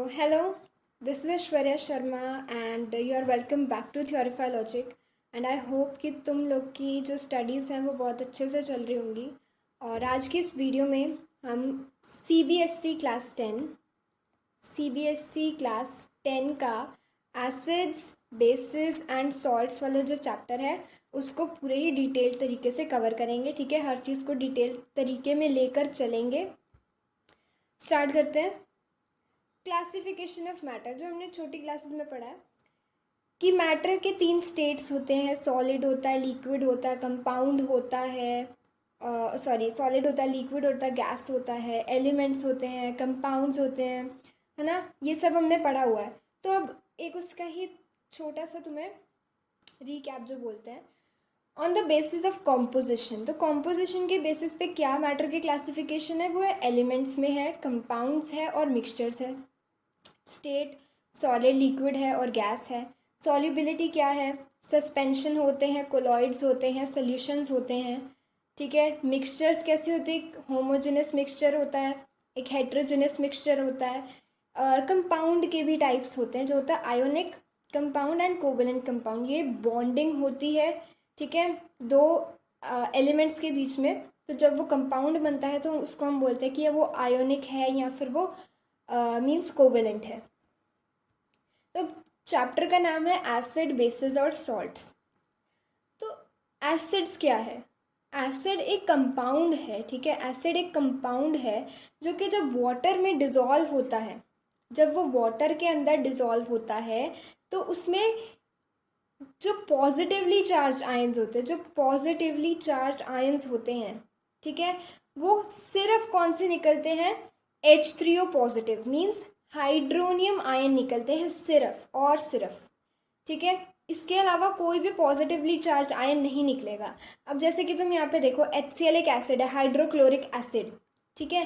Hello, this is Aishwarya Sharma and you are welcome back to Theorify Logic and I hope कि तुम लोग की जो studies हैं वो बहुत अच्छे से चल रही होंगी। और आज की इस वीडियो में हम CBSE क्लास 10 का एसिड्स बेसिस एंड सॉल्ट्स वाला जो चैप्टर है उसको पूरे ही डिटेल तरीके से कवर करेंगे। ठीक है, हर चीज़ को डिटेल तरीके में लेकर चलेंगे। स्टार्ट करते हैं। क्लासिफिकेशन ऑफ मैटर जो हमने छोटी क्लासेस में पढ़ा है कि मैटर के 3 स्टेट्स होते हैं, सॉलिड होता है, लिक्विड होता है, कंपाउंड होता है, सॉलिड होता है, लिक्विड होता है, गैस होता है, एलिमेंट्स होते हैं, कंपाउंड्स होते हैं, है ना। ये सब हमने पढ़ा हुआ है। तो अब एक उसका ही छोटा सा तुम्हें रीकैप जो बोलते हैं on the basis of composition. तो कॉम्पोजिशन के बेसिस पे क्या मैटर की क्लासिफिकेशन है, वो है एलिमेंट्स में है, कंपाउंड्स है और मिक्सचर्स है। स्टेट सॉलिड, लिक्विड है और गैस है। सॉल्युबिलिटी क्या है, सस्पेंशन होते हैं, कोलॉइड्स होते हैं, सॉल्यूशंस होते हैं। ठीक है, मिक्सचर्स कैसे होते हैं, एक होमोजेनस मिक्सचर होता है, एक हेट्रोजेनस मिक्सचर होता है। और कंपाउंड के भी टाइप्स होते हैं, जो होता है ionic compound and covalent compound. ये बॉन्डिंग होती है, ठीक है, दो एलिमेंट्स के बीच में। तो जब वो कंपाउंड बनता है तो उसको हम बोलते हैं कि वो आयोनिक है या फिर वो मीन्स कोवेलेंट है। तो चैप्टर का नाम है एसिड बेसिस और सॉल्ट्स। तो एसिड्स क्या है, एसिड एक कंपाउंड है। ठीक है, एसिड एक कंपाउंड है जो कि जब वाटर में डिज़ोल्व होता है, जब वो वाटर के अंदर डिज़ोल्व होता है तो उसमें जो पॉजिटिवली चार्ज आयंस होते हैं, जो पॉजिटिवली चार्ज आयंस होते हैं, ठीक है, वो सिर्फ कौन से निकलते हैं, H3O positive means hydronium ion निकलते हैं सिर्फ और सिर्फ। ठीक है, इसके अलावा कोई भी पॉजिटिवली चार्ज आयन नहीं निकलेगा। अब जैसे कि तुम यहाँ पे देखो, HCl एक एसिड है, हाइड्रोक्लोरिक एसिड। ठीक है,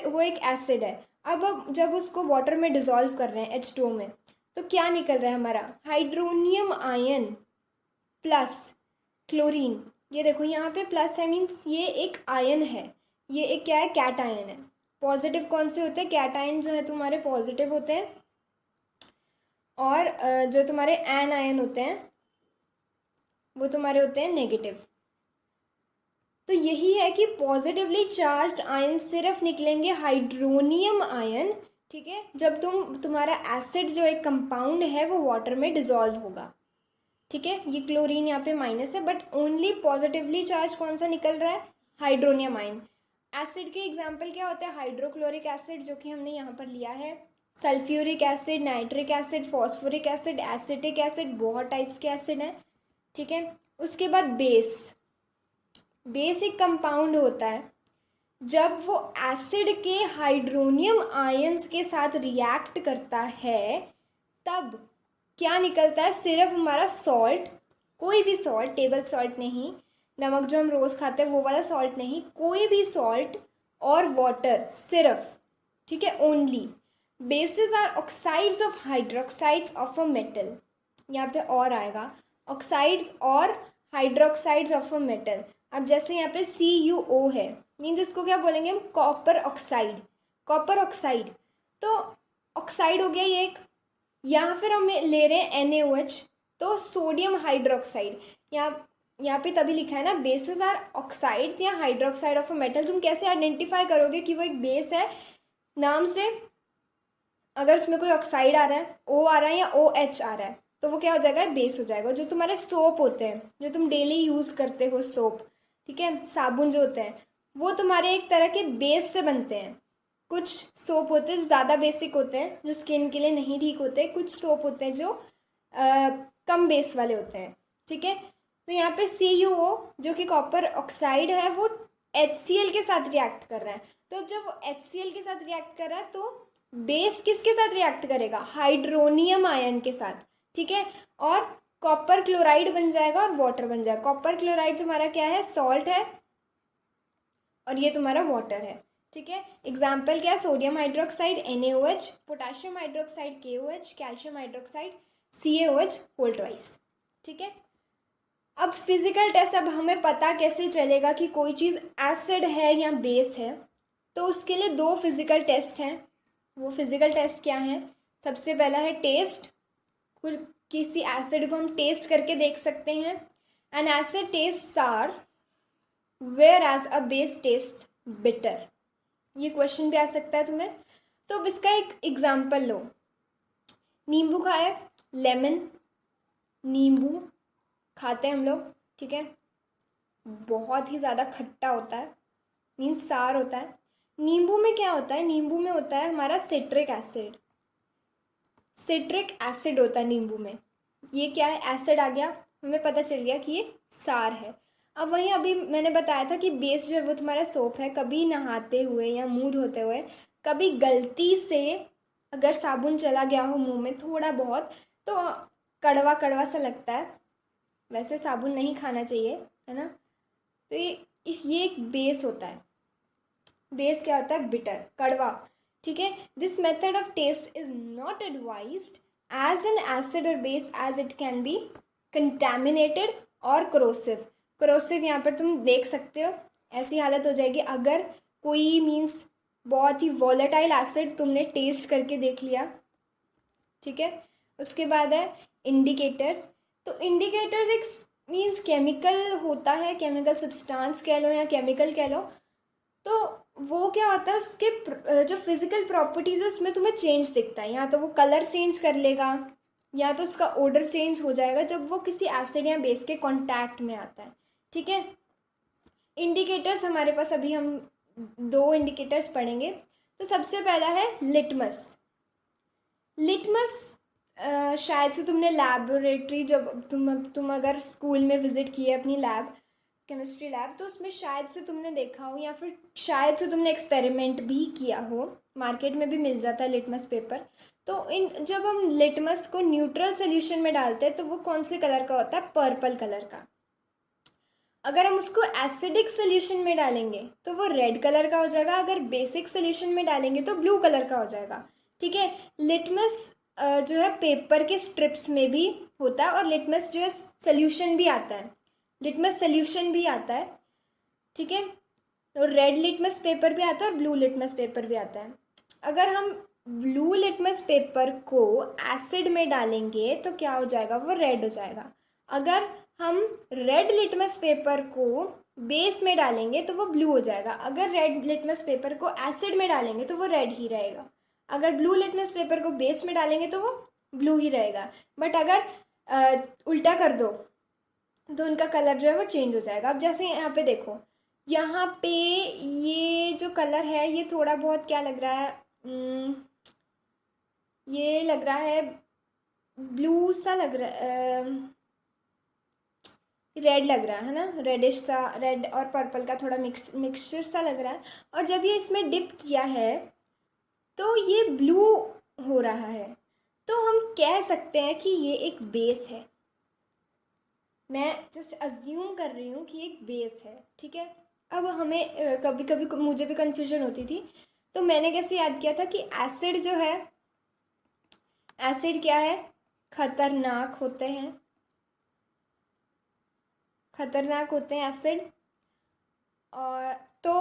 वो एक एसिड है। अब जब उसको वाटर में डिजोल्व कर रहे हैं H2O में, तो क्या निकल रहा है हमारा, हाइड्रोनियम आयन प्लस क्लोरीन। ये देखो यहाँ पे प्लस है, मीन्स ये एक आयन है, ये एक क्या है, कैट आयन है। पॉजिटिव कौन से होते हैं, कैट आयन जो है तुम्हारे पॉजिटिव होते हैं, और जो तुम्हारे एन आयन होते हैं वो तुम्हारे होते हैं नेगेटिव। तो यही है कि पॉजिटिवली चार्ज्ड आयन सिर्फ निकलेंगे हाइड्रोनियम आयन। ठीक है, जब तुम्हारा एसिड जो एक कंपाउंड है वो वाटर में डिजोल्व होगा। ठीक है, ये क्लोरीन यहाँ पे माइनस है, बट ओनली पॉजिटिवली चार्ज कौन सा निकल रहा है, हाइड्रोनियम आयन। एसिड के एग्जाम्पल क्या होते हैं, हाइड्रोक्लोरिक एसिड जो कि हमने यहाँ पर लिया है, sulphuric acid, nitric acid, phosphoric acid, acetic acid, बहुत टाइप्स के एसिड हैं। ठीक है, उसके बाद बेस एक कंपाउंड होता है, जब वो एसिड के हाइड्रोनियम आयंस के साथ रिएक्ट करता है तब क्या निकलता है, सिर्फ हमारा सॉल्ट, कोई भी सॉल्ट, टेबल सॉल्ट नहीं, नमक जो हम रोज़ खाते हैं वो वाला सॉल्ट नहीं, कोई भी सॉल्ट और वाटर सिर्फ। ठीक है, only. Bases are oxides of hydroxides of a metal. यहाँ पे और आएगा, ऑक्साइड्स और हाइड्रोक्साइड्स ऑफ अ मेटल। अब जैसे यहाँ पे CuO है, मीन्स इसको क्या बोलेंगे हम, कॉपर ऑक्साइड। कॉपर ऑक्साइड तो ऑक्साइड हो गया ये एक। यहाँ फिर हम ले रहे हैं NaOH, तो सोडियम हाइड्रोक्साइड। यहाँ पे तभी लिखा है ना, बेसिस आर ऑक्साइड्स या हाइड्रोक्साइड ऑफ अ मेटल। तुम कैसे आइडेंटिफाई करोगे कि वो एक बेस है, नाम से। अगर उसमें कोई ऑक्साइड आ रहा है, O आ रहा है या OH आ रहा है, तो वो क्या हो जाएगा, बेस हो जाएगा। जो तुम्हारे सोप होते हैं, जो तुम डेली यूज़ करते हो सोप, ठीक है, साबुन जो होते हैं, वो तुम्हारे एक तरह के बेस से बनते हैं। कुछ सोप होते हैं जो ज़्यादा बेसिक होते हैं, जो स्किन के लिए नहीं ठीक होते। कुछ सोप होते हैं जो कम बेस वाले होते हैं। ठीक है, तो यहाँ पे CuO जो कि कॉपर ऑक्साइड है, वो HCl के साथ रिएक्ट कर रहा है। तो अब जब वो HCl के साथ रिएक्ट कर रहा है तो बेस किसके साथ रिएक्ट करेगा, हाइड्रोनियम आयन के साथ। ठीक है, और कॉपर क्लोराइड बन जाएगा और वाटर बन जाएगा। कॉपर क्लोराइड तुम्हारा क्या है, सॉल्ट है, और ये तुम्हारा वाटर है। ठीक है, एग्जाम्पल क्या है, sodium hydroxide NaOH, potassium hydroxide KOH, calcium hydroxide CaOH whole twice. ठीक है, अब फिजिकल टेस्ट, अब हमें पता कैसे चलेगा कि कोई चीज़ एसिड है या बेस है, तो उसके लिए 2 फिजिकल टेस्ट हैं। वो फिजिकल टेस्ट क्या है? सबसे पहला है टेस्ट। कुछ किसी एसिड को हम टेस्ट करके देख सकते हैं। An acid test sour whereas a base test bitter. ये क्वेश्चन भी आ सकता है तुम्हें। तो अब इसका एक एग्जाम्पल लो। नींबू खाए, लेमन, नींबू खाते हैं हम लोग, ठीक है। बहुत ही ज़्यादा खट्टा होता है, मीन्स सार होता है। नींबू में क्या होता है? नींबू में होता है हमारा सिट्रिक एसिड। सिट्रिक एसिड होता है नींबू में। ये क्या है? एसिड आ गया, हमें पता चल गया कि ये सार है। अब वहीं अभी मैंने बताया था कि बेस जो है वो तुम्हारा सोप है। कभी नहाते हुए या मुंह धोते हुए कभी गलती से अगर साबुन चला गया हो मुंह में थोड़ा बहुत, तो कड़वा कड़वा सा लगता है। वैसे साबुन नहीं खाना चाहिए, है ना। तो ये एक बेस होता है। बेस क्या होता है? बिटर, कड़वा, ठीक है। This method of test is not advised as an acid और base as it can be contaminated और क्रोसिव। क्रोसिव यहाँ पर तुम देख सकते हो, ऐसी हालत हो जाएगी अगर कोई मीन्स बहुत ही वॉलेटाइल एसिड तुमने टेस्ट करके देख लिया, ठीक है। उसके बाद है इंडिकेटर्स। तो इंडिकेटर्स एक मीन्स केमिकल होता है, केमिकल सब्सटेंस कह लो या केमिकल कह लो। तो वो क्या होता है, उसके जो फिजिकल प्रॉपर्टीज़ है उसमें तुम्हें चेंज दिखता है। या तो वो कलर चेंज कर लेगा या तो उसका ऑर्डर चेंज हो जाएगा जब वो किसी एसिड या बेस के कांटेक्ट में आता है, ठीक है। इंडिकेटर्स हमारे पास अभी हम 2 इंडिकेटर्स पढ़ेंगे। तो सबसे पहला है लिटमस। लिटमस शायद से तुमने लैबोरेटरी, जब तुम अगर स्कूल में विज़िट किए अपनी लैब, केमिस्ट्री लैब, तो उसमें शायद से तुमने देखा हो या फिर शायद से तुमने एक्सपेरिमेंट भी किया हो। मार्केट में भी मिल जाता है लिटमस पेपर। तो जब हम लिटमस को न्यूट्रल सोल्यूशन में डालते हैं तो वो कौन से कलर का होता है? पर्पल कलर का। अगर हम उसको एसिडिक सोल्यूशन में डालेंगे तो वो रेड कलर का हो जाएगा। अगर बेसिक सोल्यूशन में डालेंगे तो ब्लू कलर का हो जाएगा, ठीक है। लिटमस जो है पेपर के स्ट्रिप्स में भी होता है और लिटमस जो है सोल्यूशन भी आता है, लिटमस सोल्यूशन भी आता है, ठीक है। तो रेड लिटमस पेपर भी आता है और ब्लू लिटमस पेपर भी आता है। अगर हम ब्लू लिटमस पेपर को एसिड में डालेंगे तो क्या हो जाएगा? वो रेड हो जाएगा। अगर हम रेड लिटमस पेपर को बेस में डालेंगे तो वो ब्लू हो जाएगा। अगर रेड लिटमस पेपर को एसिड में डालेंगे तो वो रेड ही रहेगा। अगर ब्लू लिटमस पेपर को बेस में डालेंगे तो वो ब्लू ही रहेगा। बट अगर उल्टा कर दो तो उनका कलर जो है वो चेंज हो जाएगा। अब जैसे यहाँ पे देखो, यहाँ पे ये जो कलर है ये थोड़ा बहुत क्या लग रहा है? ये लग रहा है ब्लू सा लग रहा है, रेड लग रहा है ना, रेडिश सा, रेड और पर्पल का थोड़ा मिक्सचर सा लग रहा है। और जब ये इसमें डिप किया है तो ये ब्लू हो रहा है। तो हम कह सकते हैं कि ये एक बेस है। मैं जस्ट अज्यूम कर रही हूँ कि एक बेस है, ठीक है। अब हमें कभी कभी मुझे भी कन्फ्यूजन होती थी, तो मैंने कैसे याद किया था कि एसिड जो है, एसिड क्या है? खतरनाक होते हैं, खतरनाक होते हैं एसिड। और तो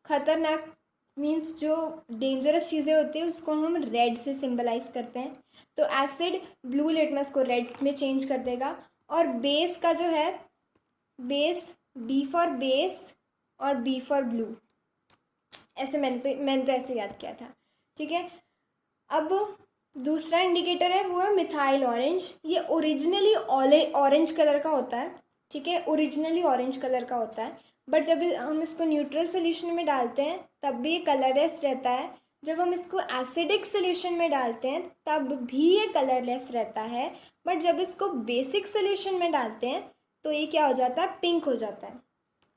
खतरनाक मीन्स जो डेंजरस चीज़ें होती हैं उसको हम रेड से सिंबलाइज करते हैं। तो एसिड ब्लू लिटमस को रेड में चेंज कर देगा। और बेस का जो है, बेस बी फॉर बेस और बी फॉर ब्लू, ऐसे मैंने तो ऐसे याद किया था, ठीक है। अब दूसरा इंडिकेटर है वो है मिथाइल ऑरेंज। ये ओरिजिनली ऑरेंज कलर का होता है, ठीक है, ओरिजिनली ऑरेंज कलर का होता है। बट जब हम इसको न्यूट्रल सोल्यूशन में डालते हैं तब भी ये कलरलेस रहता है। जब हम इसको एसिडिक सोल्यूशन में डालते हैं तब भी ये कलरलेस रहता है। बट जब इसको बेसिक सोल्यूशन में डालते हैं तो ये क्या हो जाता है? पिंक हो जाता है।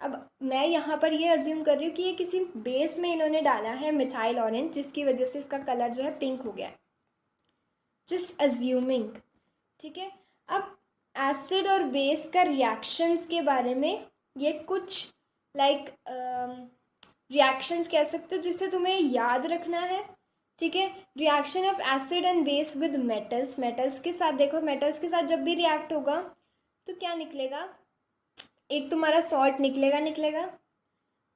अब मैं यहाँ पर ये अज्यूम कर रही हूँ कि ये किसी बेस में इन्होंने डाला है मिथाइल ऑरेंज, जिसकी वजह से इसका कलर जो है पिंक हो गया है। जस्ट अज्यूमिंग, ठीक है। अब एसिड और बेस का रिएक्शंस के बारे में ये कुछ रिएक्शंस कह सकते हो जिससे तुम्हें याद रखना है, ठीक है। Reaction of acid and base with metals. Metals के साथ देखो, मेटल्स के साथ जब भी रिएक्ट होगा तो क्या निकलेगा? एक तुम्हारा सॉल्ट निकलेगा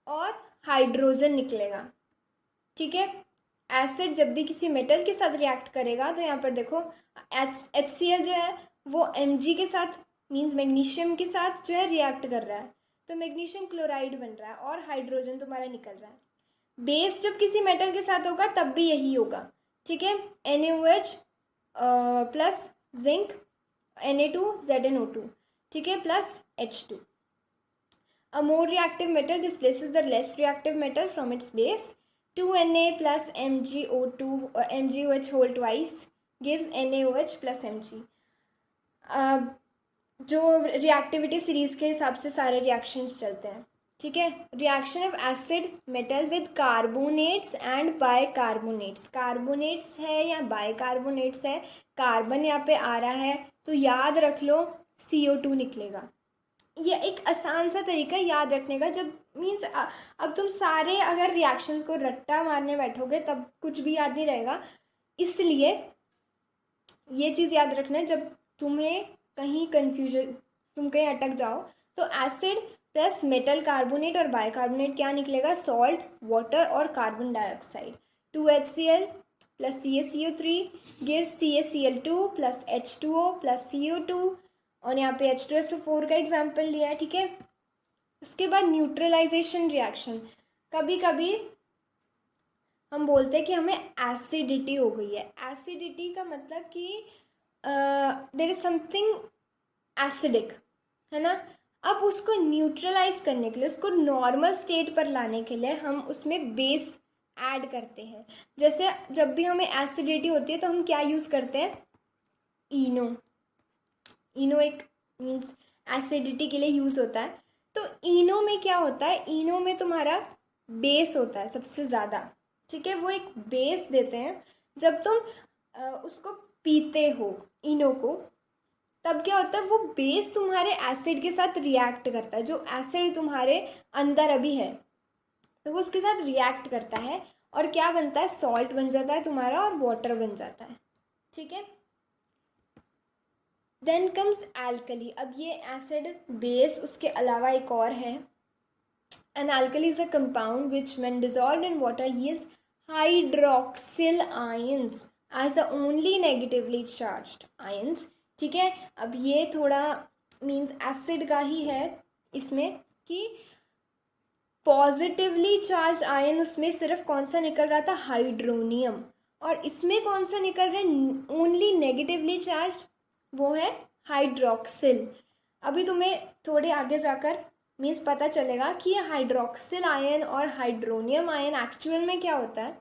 और हाइड्रोजन निकलेगा, ठीक है। एसिड जब भी किसी मेटल के साथ रिएक्ट करेगा तो यहाँ पर देखो HCl जो है वो Mg के साथ मीन्स मैग्नीशियम के साथ जो है रिएक्ट कर रहा है, तो मैग्नीशियम क्लोराइड बन रहा है और हाइड्रोजन तुम्हारा निकल रहा है। बेस जब किसी मेटल के साथ होगा तब भी यही होगा, ठीक है। NaOH प्लस जिंक Na2ZnO2, ठीक है, plus H2। A more reactive metal displaces the less reactive metal from its base. 2Na plus MgO2 MgOH whole twice gives NaOH plus Mg। जो रिएक्टिविटी सीरीज के हिसाब से सारे रिएक्शंस चलते हैं, ठीक है। Reaction of acid metal with carbonates and bicarbonates, carbonates है या बाइकार्बोनेट्स है, कार्बन यहाँ पे आ रहा है तो याद रख लो CO2 निकलेगा। ये एक आसान सा तरीका याद रखने का, जब मीन्स अब तुम सारे अगर रिएक्शंस को रट्टा मारने बैठोगे तब कुछ भी याद नहीं रहेगा, इसलिए ये चीज़ याद रखना है। जब तुम्हें कहीं कन्फ्यूजन, तुम कहीं अटक जाओ तो एसिड प्लस मेटल कार्बोनेट और बाइकार्बोनेट क्या निकलेगा, सॉल्ट, वाटर और carbon dioxide. 2HCl plus CaCO3 gives CaCl2 plus H2O plus CO2, और यहाँ पे H2SO4 का एग्जाम्पल दिया है, ठीक है। उसके बाद न्यूट्रलाइजेशन रिएक्शन, कभी कभी हम बोलते हैं कि हमें एसिडिटी हो गई है। एसिडिटी का मतलब कि देयर इज समथिंग एसिडिक, है ना। अब उसको न्यूट्रलाइज करने के लिए, उसको नॉर्मल स्टेट पर लाने के लिए हम उसमें बेस ऐड करते हैं। जैसे जब भी हमें एसिडिटी होती है तो हम क्या यूज़ करते हैं, इनो। इनो एक मीन्स एसिडिटी के लिए यूज़ होता है। तो इनो में क्या होता है, इनो में तुम्हारा बेस होता है सबसे ज़्यादा, ठीक है। वो एक बेस देते हैं। जब तुम उसको पीते हो इनो को, तब क्या होता है, वो बेस तुम्हारे एसिड के साथ रिएक्ट करता है। जो एसिड तुम्हारे अंदर अभी है तो वो उसके साथ रिएक्ट करता है और क्या बनता है, सॉल्ट बन जाता है तुम्हारा और वाटर बन जाता है, ठीक है। Then comes alkali. अब ये एसिड बेस उसके अलावा एक और है। An alkali is a compound which when dissolved in water yields hydroxyl ions as the only negatively charged ions, ठीक है। अब ये थोड़ा मीन्स एसिड का ही है इसमें कि पॉजिटिवली चार्ज आयन उसमें सिर्फ कौन सा निकल रहा था, हाइड्रोनियम, और इसमें कौन सा निकल रहा है, ओनली नेगेटिवली चार्ज, वो है हाइड्रोक्सिल। अभी तुम्हें थोड़े आगे जाकर मीन्स पता चलेगा कि ये हाइड्रोक्सिल आयन और हाइड्रोनियम आयन एक्चुअल में क्या होता है।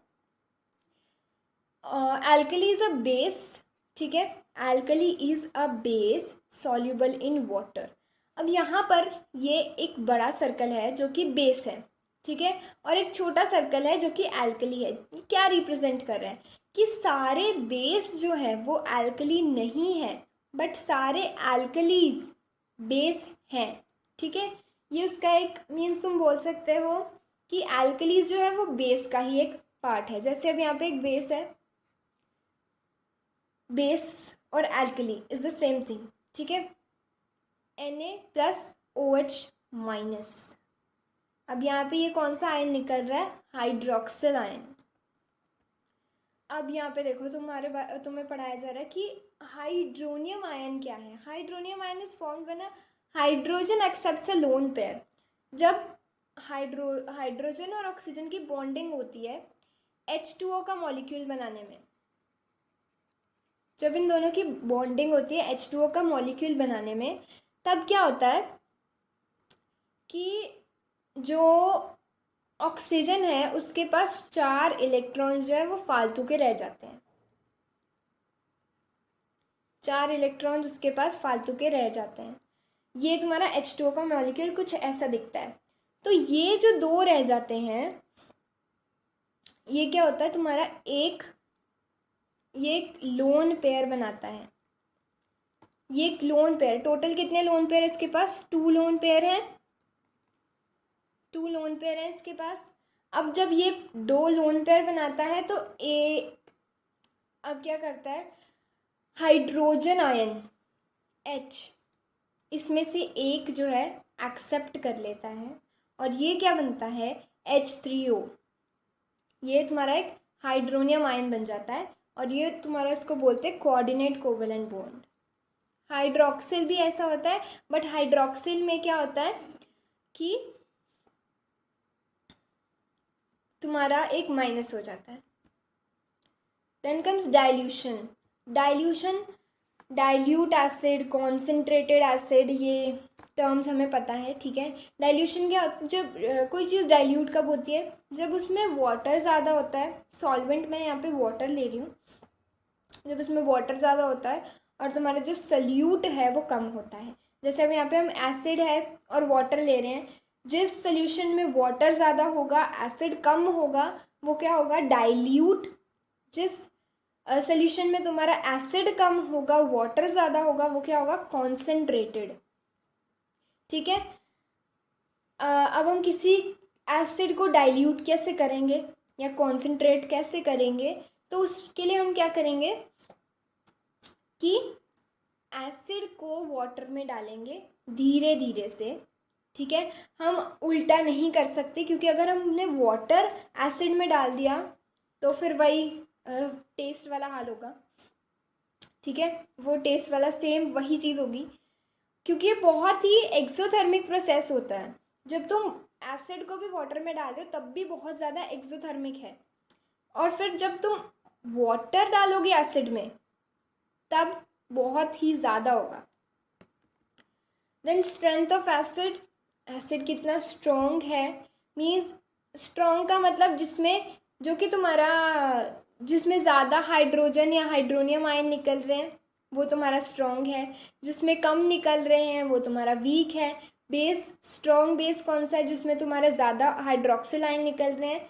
एल्कली इज अ बेस, ठीक है, alkali is a base soluble in water. अब यहाँ पर ये एक बड़ा सर्कल है जो कि बेस है, ठीक है, और एक छोटा सर्कल है जो कि एल्कली है। क्या रिप्रेजेंट कर रहे हैं कि सारे बेस जो है वो एल्कली नहीं है, बट सारे एल्कलीज बेस हैं, ठीक है। ये उसका एक मीन्स तुम बोल सकते हो कि एल्कलीज जो है वो बेस का ही एक पार्ट है। जैसे अब यहाँ पे एक बेस है, बेस और alkali is the same thing, ठीक है। Na plus OH minus. अब यहाँ पे ये कौन सा आयन निकल रहा है, हाइड्रोक्सिल आयन। अब यहाँ पे देखो तुम्हें पढ़ाया जा रहा है कि हाइड्रोनियम आयन क्या है। Hydronium ion is formed when hydrogen accepts a lone pair. जब हाइड्रोजन और ऑक्सीजन की बॉन्डिंग होती है H2O का मॉलिक्यूल बनाने में, जब इन दोनों की बॉन्डिंग होती है H2O का मॉलिक्यूल बनाने में, तब क्या होता है कि जो ऑक्सीजन है उसके पास 4 इलेक्ट्रॉन जो है वो फालतू के रह जाते हैं। 4 इलेक्ट्रॉन उसके पास फालतू के रह जाते हैं। ये तुम्हारा H2O का मॉलिक्यूल कुछ ऐसा दिखता है। तो ये जो 2 रह जाते हैं, ये क्या होता है तुम्हारा ये एक लोन पेयर बनाता है। ये एक लोन पेयर, टोटल कितने लोन पेयर इसके पास, 2 लोन पेयर है, 2 लोन पेयर है इसके पास। अब जब ये 2 लोन पेयर बनाता है तो अब क्या करता है, हाइड्रोजन आयन H इसमें से एक जो है एक्सेप्ट कर लेता है और ये क्या बनता है, H3O। ये तुम्हारा एक हाइड्रोनियम आयन बन जाता है और ये तुम्हारा इसको बोलते हैं कोऑर्डिनेट कोवेलेंट बॉन्ड। हाइड्रोक्सिल भी ऐसा होता है, बट हाइड्रोक्सिल में क्या होता है कि तुम्हारा एक माइनस हो जाता है। Then comes dilution. Dilute acid, concentrated acid, ये टर्म्स हमें पता है, ठीक है। डाइल्यूशन क्या, जब कोई चीज़ डाइल्यूट कब होती है, जब उसमें वाटर ज़्यादा होता है। सॉल्वेंट में यहाँ पे वाटर ले रही हूँ, जब उसमें वाटर ज़्यादा होता है और तुम्हारा जो सल्यूट है वो कम होता है। जैसे अब यहाँ पे हम एसिड है और वाटर ले रहे हैं, जिस सोल्यूशन में वाटर ज़्यादा होगा, एसिड कम होगा, वो क्या होगा, डाइल्यूट। जिस सोल्यूशन में तुम्हारा एसिड कम होगा, वाटर ज़्यादा होगा, वो क्या होगा, कॉन्सेंट्रेटेड, ठीक है। अब हम किसी एसिड को डाइल्यूट कैसे करेंगे या कॉन्सेंट्रेट कैसे करेंगे, तो उसके लिए हम क्या करेंगे कि एसिड को वाटर में डालेंगे धीरे धीरे से, ठीक है। हम उल्टा नहीं कर सकते, क्योंकि अगर हमने वाटर एसिड में डाल दिया तो फिर वही टेस्ट वाला हाल होगा, ठीक है। वो टेस्ट वाला सेम वही चीज़ होगी, क्योंकि ये बहुत ही एक्सोथर्मिक प्रोसेस होता है। जब तुम एसिड को भी वाटर में डाल रहे हो तब भी बहुत ज़्यादा एक्सोथर्मिक है, और फिर जब तुम वाटर डालोगे एसिड में तब बहुत ही ज़्यादा होगा। Then strength of acid, acid कितना स्ट्रॉन्ग है, मीन्स स्ट्रॉन्ग का मतलब जो कि तुम्हारा जिसमें ज़्यादा हाइड्रोजन या हाइड्रोनियम आयन निकल रहे हैं वो तुम्हारा स्ट्रॉन्ग है, जिसमें कम निकल रहे हैं वो तुम्हारा वीक है। बेस, स्ट्रॉन्ग बेस कौन सा है, जिसमें तुम्हारे ज़्यादा हाइड्रोक्सिल आयन निकल रहे हैं,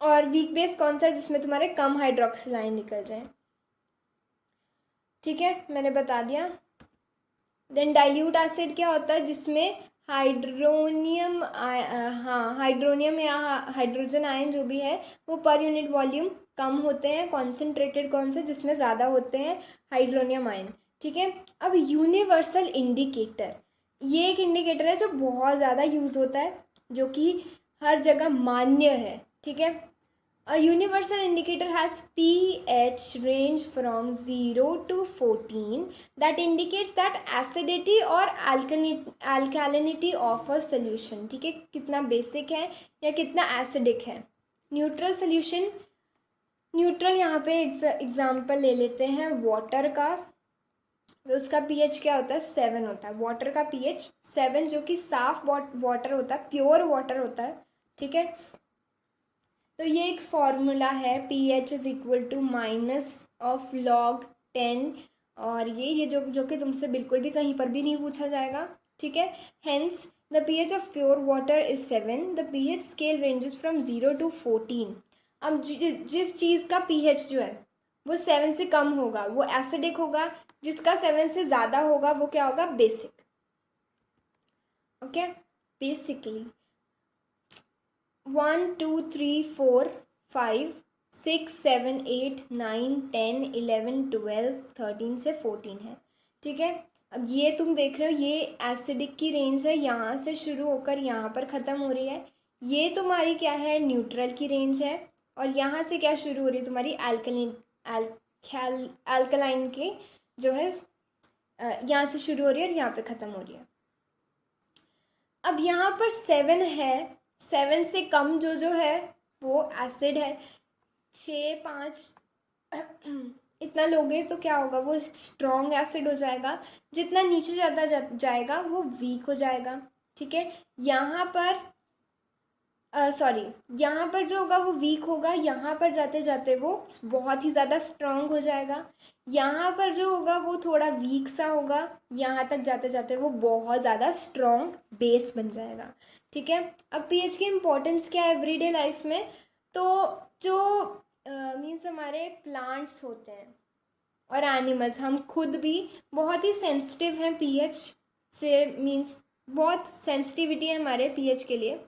और वीक बेस कौन सा है, जिसमें तुम्हारे कम हाइड्रोक्सिल आयन निकल रहे हैं, ठीक है, मैंने बता दिया। देन डाइल्यूट एसिड क्या होता है, जिसमें हाइड्रोनियम या हाइड्रोजन आयन जो भी है वो पर यूनिट वॉल्यूम कम होते हैं। कॉन्सेंट्रेटेड कौन से, जिसमें ज़्यादा होते हैं हाइड्रोनियम आयन, ठीक है। अब यूनिवर्सल इंडिकेटर, ये एक इंडिकेटर है जो बहुत ज़्यादा यूज़ होता है, जो कि हर जगह मान्य है, ठीक है। A universal indicator has pH range from 0 to 14 that indicates that acidity or alkalinity of a solution, ठीक है, कितना बेसिक है या कितना एसिडिक है। न्यूट्रल सोल्यूशन, न्यूट्रल यहाँ पे एग्जाम्पल ले लेते हैं वाटर का, तो उसका पीएच क्या होता है, 7 होता है। वाटर का पीएच 7, जो कि साफ वाटर होता है, प्योर वाटर होता है, ठीक है। तो ये एक फॉर्मूला है, pH is equal to -log10, और ये जो कि तुमसे बिल्कुल भी कहीं पर भी नहीं पूछा जाएगा, ठीक है। Hence the pH of pure water is 7, the pH scale ranges from 0 to 14। अब जिस चीज़ का pH जो है वो 7 से कम होगा वो एसिडिक होगा, जिसका 7 से ज़्यादा होगा वो क्या होगा, बेसिक, ओके। बेसिकली 1 2 3 4 5 6 7 8 9 10 11 12 13 से 14 है, ठीक है। अब ये तुम देख रहे हो, ये एसिडिक की रेंज है, यहाँ से शुरू होकर यहाँ पर ख़त्म हो रही है। ये तुम्हारी क्या है, न्यूट्रल की रेंज है, और यहाँ से क्या शुरू हो रही है, तुम्हारी अल्कलाइन की जो है, यहाँ से शुरू हो रही है और यहाँ पे ख़त्म हो रही है। अब यहाँ पर 7 है, 7 से कम जो है वो एसिड है। 6 5 इतना लोगे तो क्या होगा, वो स्ट्रॉन्ग एसिड हो जाएगा। जितना नीचे जाता जाएगा वो वीक हो जाएगा, ठीक है। यहाँ पर यहाँ पर जो होगा वो वीक होगा, यहाँ पर जाते जाते वो बहुत ही ज़्यादा स्ट्रॉन्ग हो जाएगा। यहाँ पर जो होगा वो थोड़ा वीक सा होगा, यहाँ तक जाते जाते वो बहुत ज़्यादा स्ट्रॉन्ग बेस बन जाएगा, ठीक है। अब पीएच की इम्पोर्टेंस क्या है एवरीडे लाइफ में, तो जो मीन्स हमारे प्लांट्स होते हैं और एनिमल्स, हम खुद भी बहुत ही सेंसिटिव हैं पीएच से, मीन्स बहुत सेंसिटिविटी है हमारे पीएच के लिए।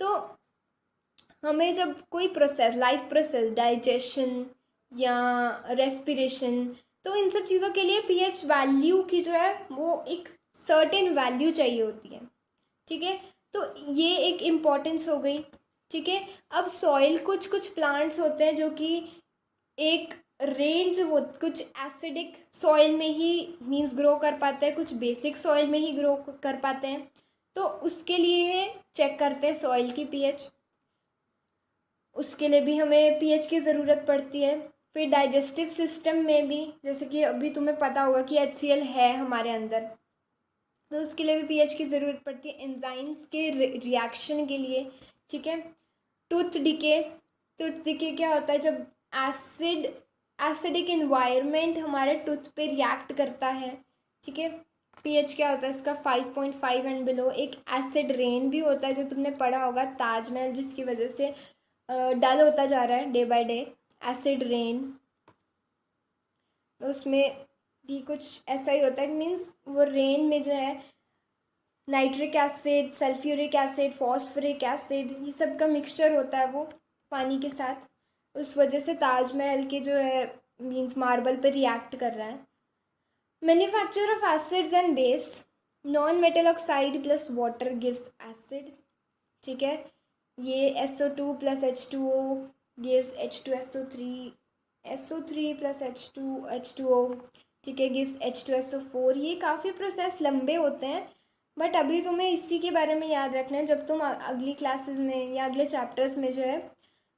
तो हमें जब कोई प्रोसेस, लाइफ प्रोसेस, डाइजेशन या रेस्पिरेशन, तो इन सब चीज़ों के लिए पीएच वैल्यू की जो है वो एक सर्टेन वैल्यू चाहिए होती है, ठीक है। तो ये एक इम्पॉर्टेंस हो गई ठीक है। अब सॉइल, कुछ कुछ प्लांट्स होते हैं जो कि एक रेंज, वो कुछ एसिडिक सॉइल में ही मीन्स ग्रो कर पाते हैं, कुछ बेसिक सॉइल में ही ग्रो कर पाते हैं। तो उसके लिए चेक करते हैं सॉइल की पीएच, उसके लिए भी हमें पीएच की ज़रूरत पड़ती है। फिर डाइजेस्टिव सिस्टम में भी, जैसे कि अभी तुम्हें पता होगा कि HCl है हमारे अंदर, तो उसके लिए भी पीएच की ज़रूरत पड़ती है एंजाइम्स के रिएक्शन के लिए। ठीक है। टूथ डिके, टूथ डिके क्या होता है, जब एसिडिक इन्वायरमेंट हमारे टूथ पे रिएक्ट करता है। ठीक है। पीएच क्या होता है इसका, 5.5 एंड बिलो। एक एसिड रेन भी होता है जो तुमने पढ़ा होगा, ताजमहल जिसकी वजह से डल होता जा रहा है day by day, acid rain. उसमें भी कुछ ऐसा ही होता है, मीन्स वो रेन में जो है nitric acid, sulphuric acid, phosphoric acid, ये सब का मिक्सचर होता है वो पानी के साथ। उस वजह से ताजमहल के जो है मीन्स मार्बल पे रिएक्ट कर रहा है। Manufacture of acids and base, non metal oxide plus water gives acid. ठीक है। ये SO2 plus H2O gives H2SO3, SO3 plus H2O, ठीक है, गिव्स H2SO4। ये काफ़ी प्रोसेस लंबे होते हैं, बट अभी तुम्हें इसी के बारे में याद रखना है जब तुम अगली क्लासेस में या अगले चैप्टर्स में जो है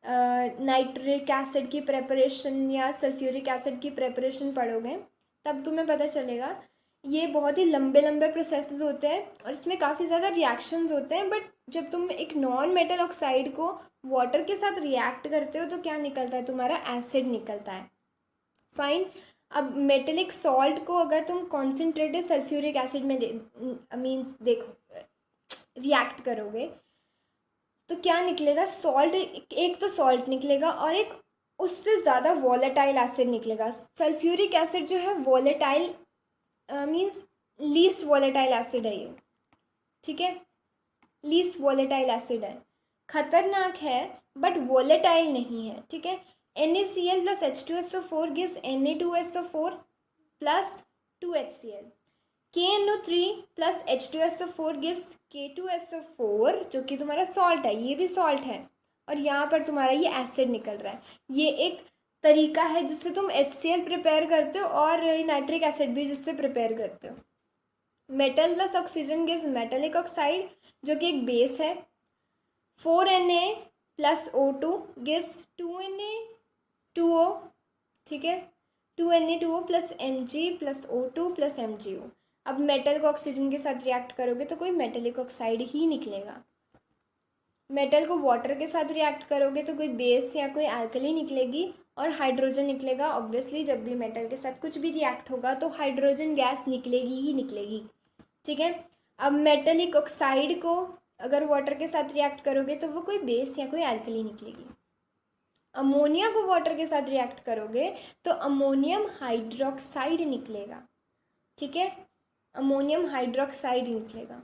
नाइट्रिक एसिड की प्रेपरेशन या सल्फ्यूरिक एसिड की प्रेपरेशन पढ़ोगे, तब तुम्हें पता चलेगा। ये बहुत ही लंबे लंबे प्रोसेसेस होते हैं और इसमें काफ़ी ज़्यादा रिएक्शंस होते हैं, बट जब तुम एक नॉन मेटल ऑक्साइड को वाटर के साथ रिएक्ट करते हो तो क्या निकलता है, तुम्हारा एसिड निकलता है। फाइन। अब मेटेलिक सॉल्ट को अगर तुम कॉन्सेंट्रेटेड सल्फ्यूरिक एसिड में मीन्स देखो रिएक्ट करोगे तो क्या निकलेगा, सॉल्ट, एक तो सॉल्ट निकलेगा और एक उससे ज़्यादा वॉलेटाइल एसिड निकलेगा। सल्फ्यूरिक एसिड जो है volatile means least volatile acid है ये। ठीक है। लीस्ट वॉलेटाइल एसिड है, खतरनाक है बट वॉलेटाइल नहीं है। ठीक है। NaCl plus H2SO4 gives Na2SO4 plus 2HCl। KNO3 plus H2SO4 gives K2SO4, जो कि तुम्हारा सॉल्ट है, ये भी सॉल्ट है, और यहाँ पर तुम्हारा ये एसिड निकल रहा है। ये एक तरीका है जिससे तुम HCl प्रिपेयर करते हो और नाइट्रिक एसिड भी जिससे प्रिपेयर करते हो। Metal plus oxygen gives metallic oxide, जो कि एक बेस है। 4Na plus O2 gives 2Na2O। ठीक है। 2Na2O plus Mg plus O2 plus MgO। अब मेटल को ऑक्सीजन के साथ रिएक्ट करोगे तो कोई मेटेलिक ऑक्साइड ही निकलेगा। मेटल को वाटर के साथ रिएक्ट करोगे तो कोई बेस या कोई एल्कली निकलेगी और हाइड्रोजन निकलेगा। ऑब्वियसली जब भी मेटल के साथ कुछ भी रिएक्ट होगा तो हाइड्रोजन गैस निकलेगी ही निकलेगी। ठीक है। अब मेटेलिक ऑक्साइड को अगर वाटर के साथ रिएक्ट करोगे तो वो कोई बेस या कोई एल्कली निकलेगी। अमोनिया को वाटर के साथ रिएक्ट करोगे तो अमोनियम हाइड्रोक्साइड निकलेगा। ठीक है। अमोनियम हाइड्रोक्साइड निकलेगा।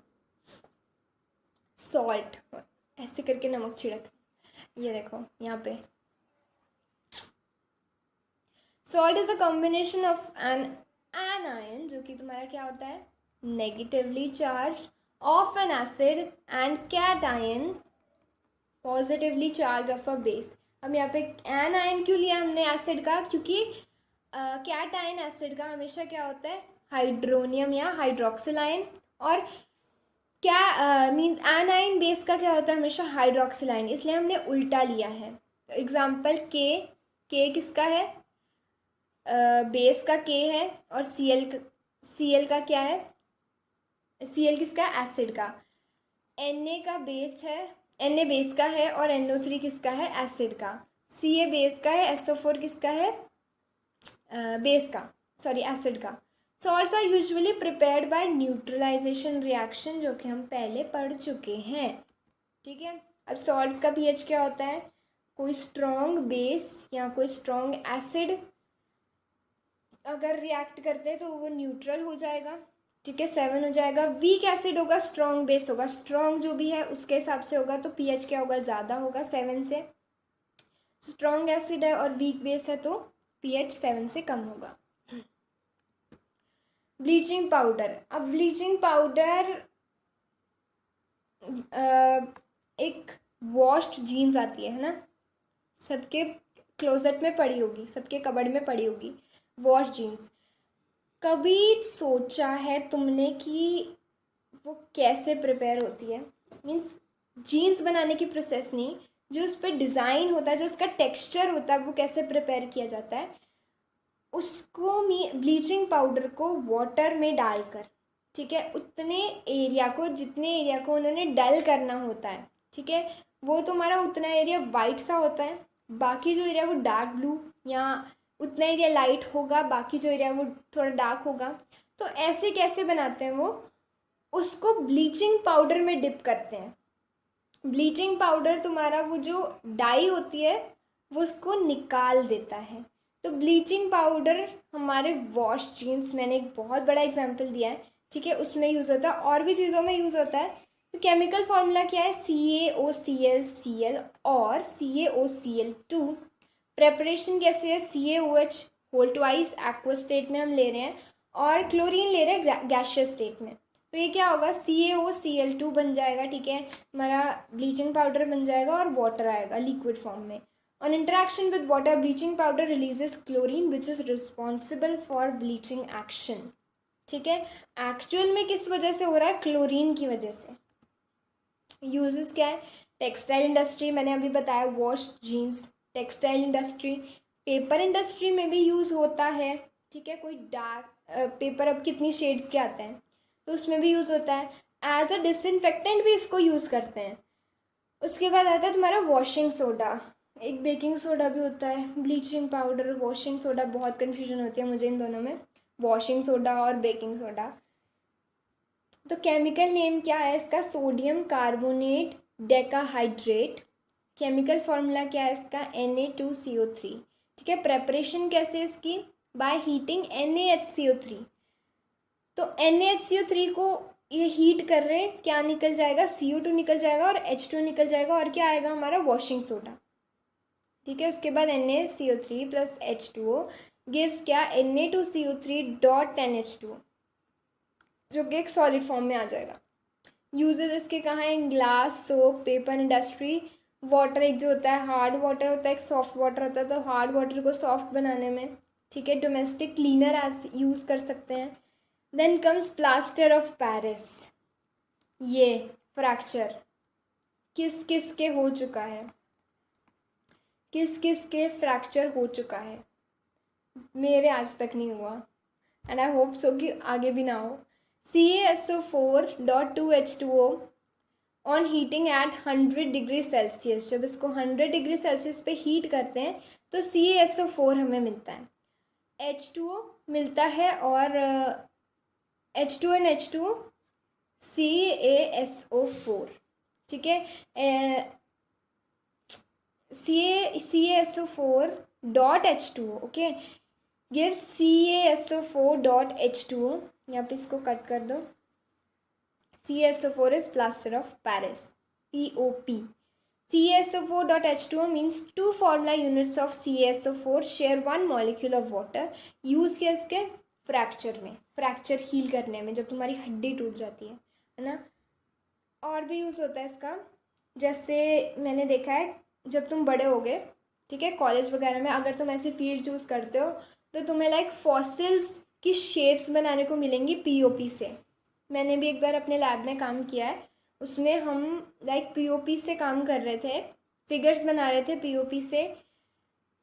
सॉल्ट, ऐसे करके नमक छिड़क, ये देखो यहाँ पे। Salt is a combination of anion, जो कि तुम्हारा क्या होता है, negatively charge, of an acid, and cation, positively charge of a base. अब यहाँ पे एन आयन क्यों लिया हमने एसिड का, क्योंकि कैटायन एसिड का हमेशा क्या होता है, हाइड्रोनियम या हाइड्रोक्सिल आयन, और क्या मीन्स एनाइन बेस का क्या होता है, हमेशा हाइड्रोक्सिल आयन, इसलिए हमने उल्टा लिया है। एग्जाम्पल के किसका है, बेस का के है, और Cl का क्या है, Cl किसका है, एसिड का। Na का बेस है, Na बेस का है, और NO3 किसका है, एसिड का। Ca बेस का है, SO4 किसका है, बेस का, सॉरी एसिड का। Salts are usually prepared by neutralization reaction, जो कि हम पहले पढ़ चुके हैं। ठीक है। अब सॉल्ट्स का पीएच क्या होता है, कोई स्ट्रॉन्ग बेस या कोई स्ट्रॉन्ग एसिड अगर रिएक्ट करते हैं तो वो न्यूट्रल हो जाएगा। ठीक है, 7 हो जाएगा। वीक एसिड होगा, स्ट्रॉन्ग बेस होगा, स्ट्रॉन्ग जो भी है उसके हिसाब से होगा, तो पीएच क्या होगा, ज़्यादा होगा 7 से। स्ट्रॉन्ग एसिड है और वीक बेस है तो पीएच 7 से कम होगा। ब्लीचिंग पाउडर, अब ब्लीचिंग पाउडर एक वॉश्ड जीन्स आती है ना, सबके क्लोजेट में पड़ी होगी, सबके कबर्ड में पड़ी होगी वॉश जीन्स। कभी सोचा है तुमने कि वो कैसे प्रिपेयर होती है? मीन्स जीन्स बनाने की प्रोसेस नहीं, जो उस पर डिज़ाइन होता है, जो उसका टेक्सचर होता है, वो कैसे प्रिपेयर किया जाता है उसको। ब्लीचिंग पाउडर को वाटर में डालकर, ठीक है, उतने एरिया को, जितने एरिया को उन्होंने डल करना होता है, ठीक है, वो तुम्हारा उतना एरिया वाइट सा होता है, बाकी जो एरिया वो डार्क ब्लू, या उतना एरिया लाइट होगा, बाकी जो एरिया वो थोड़ा डार्क होगा। तो ऐसे कैसे बनाते हैं वो? उसको ब्लीचिंग पाउडर में डिप करते हैं। ब्लीचिंग पाउडर तुम्हारा वो जो डाई होती है वो उसको निकाल देता है। तो ब्लीचिंग पाउडर हमारे वॉश जीन्स, मैंने एक बहुत बड़ा एग्जांपल दिया है, ठीक है, उसमें यूज़ होता है, और भी चीज़ों में यूज़ होता है। तो केमिकल फॉर्मूला क्या है? CaOCl और CaOCl2। प्रेपरेशन कैसे है? CaOH whole twice aqueous state में हम ले रहे हैं, और क्लोरीन ले रहे हैं गैशियस स्टेट में। तो ये क्या होगा? CaOCl2 बन जाएगा, ठीक है, हमारा ब्लीचिंग पाउडर बन जाएगा, और वाटर आएगा लिक्विड फॉर्म में। On interaction with water, bleaching powder releases chlorine which is responsible for bleaching action, ठीक है। एक्चुअल में किस वजह से हो रहा है? क्लोरीन की वजह से। यूजेस क्या है? टेक्सटाइल इंडस्ट्री, मैंने अभी बताया, wash jeans, textile industry, paper industry में भी यूज़ होता है, ठीक है। कोई डार्क पेपर अब कितनी शेड्स के आते हैं, तो उसमें भी यूज़ होता है। एज अ डिसइंफेक्टेंट भी इसको यूज़ करते हैं। उसके बाद आता है तुम्हारा वॉशिंग सोडा, एक बेकिंग सोडा भी होता है। ब्लीचिंग पाउडर, वॉशिंग सोडा, बहुत कन्फ्यूजन होती है मुझे इन दोनों में, वॉशिंग सोडा और बेकिंग सोडा। तो केमिकल नेम क्या है इसका? Sodium carbonate decahydrate. Chemical formula क्या है इसका? Na2CO3, ठीक है। प्रेपरेशन कैसे इसकी? By heating NaHCO3। तो NaHCO3 को ये हीट कर रहे हैं, क्या निकल जाएगा? CO2 निकल जाएगा, और H2 निकल जाएगा, और क्या आएगा? हमारा वॉशिंग सोडा, ठीक है। उसके बाद NaCO3 प्लस H2O गिव्स क्या? Na2CO3 डॉट NH2, जो कि एक सॉलिड फॉर्म में आ जाएगा। यूजेस इसके कहाँ हैं? Glass, soap, paper industry. Water एक जो होता है हार्ड वाटर होता है, एक सॉफ्ट वाटर होता है, तो हार्ड वाटर को सॉफ्ट बनाने में, ठीक है, डोमेस्टिक क्लीनर एज यूज़ कर सकते हैं। Then comes plaster of Paris. ये फ्रैक्चर किस किस के हो चुका है? किस किस के फ्रैक्चर हो चुका है? मेरे आज तक नहीं हुआ, एंड आई होप सो कि आगे भी ना हो। CaSO4.2H2O on heating eight 100 degree Celsius, जब इसको 100 डिग्री सेल्सियस पे हीट करते हैं तो CaSO4 हमें मिलता है, H2O मिलता है, और H2 एंड H2O CaSO4, ठीक है। CaSO4.H2O, okay, gives CaSO4.H2O। यहाँ पे इसको कट कर दो। CaSO4 is plaster of Paris, POP. CaSO4.H2O means two formula units of CaSO4 share one molecule of water. Use किया इसके फ्रैक्चर में, फ्रैक्चर हील करने में, जब तुम्हारी हड्डी टूट जाती है ना। और भी यूज़ होता है इसका, जैसे मैंने देखा है जब तुम बड़े होगे, ठीक है, कॉलेज वगैरह में अगर तुम ऐसी फील्ड चूज़ करते हो तो तुम्हें लाइक फॉसिल्स की शेप्स बनाने को मिलेंगी POP से। मैंने भी एक बार अपने लैब में काम किया है, उसमें हम लाइक POP से काम कर रहे थे, फिगर्स बना रहे थे POP से,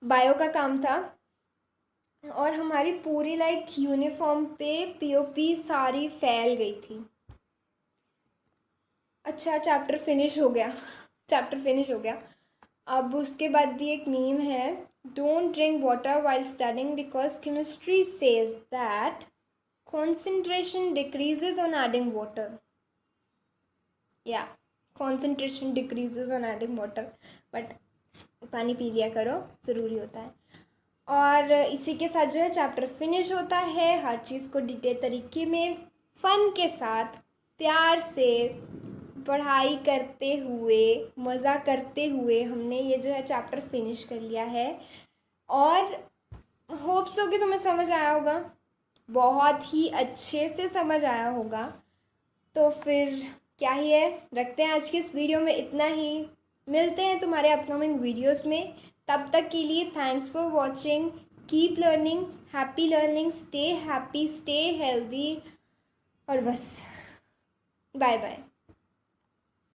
बायो का काम था, और हमारी पूरी लाइक यूनिफॉर्म पे POP सारी फैल गई थी। अच्छा, चैप्टर फिनिश हो गया चैप्टर फिनिश हो गया। अब उसके बाद भी एक मीम है, don't drink water while studying because chemistry says that concentration decreases on adding water. Yeah, concentration decreases on adding water, but पानी पी लिया करो, ज़रूरी होता है। और इसी के साथ जो है चैप्टर फिनिश होता है। हर चीज़ को डिटेल तरीके में फ़न के साथ प्यार से पढ़ाई करते हुए, मज़ा करते हुए हमने ये जो है चैप्टर फिनिश कर लिया है, और होप्स हो कि तुम्हें समझ आया होगा, बहुत ही अच्छे से समझ आया होगा। तो फिर क्या ही है, रखते हैं आज की इस वीडियो में इतना ही। मिलते हैं तुम्हारे अपकमिंग वीडियोस में। तब तक के लिए thanks for watching. Keep learning, happy learning, stay happy, stay healthy, और बस बाय बाय।